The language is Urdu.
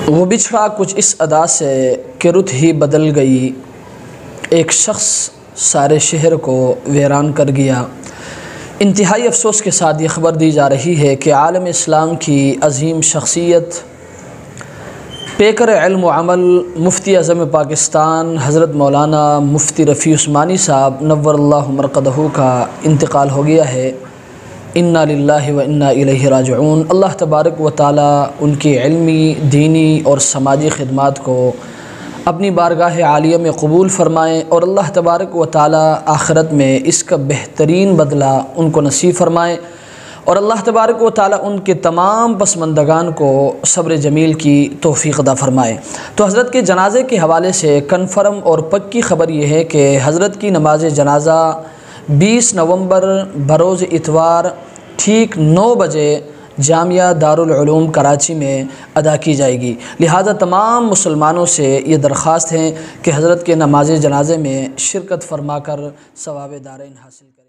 وہ بچھڑا کچھ اس ادا سے کہ رت ہی بدل گئی، ایک شخص سارے شہر کو ویران کر گیا۔ انتہائی افسوس کے ساتھ یہ خبر دی جا رہی ہے کہ عالم اسلام کی عظیم شخصیت، پیکر علم و عمل، مفتی اعظم پاکستان حضرت مولانا مفتی رفیع عثمانی صاحب نور اللہ مرقدہ کا انتقال ہو گیا ہے۔ انا للہ و انا الیہ راجعون۔ اللہ تبارک و تعالی ان کی علمی، دینی اور سماجی خدمات کو اپنی بارگاہ عالیہ میں قبول فرمائیں، اور اللہ تبارک و تعالی آخرت میں اس کا بہترین بدلہ ان کو نصیب فرمائیں، اور اللہ تبارک و تعالی ان کے تمام پسماندگان کو صبر جمیل کی توفیق عطا فرمائے۔ تو حضرت کے جنازے کے حوالے سے کنفرم اور پکی خبر یہ ہے کہ حضرت کی نماز جنازہ 20 نومبر بروز اتوار ٹھیک 9 بجے جامعہ دارالعلوم کراچی میں ادا کی جائے گی۔ لہذا تمام مسلمانوں سے یہ درخواست ہے کہ حضرت کے نماز جنازے میں شرکت فرما کر ثواب دارین حاصل کریں۔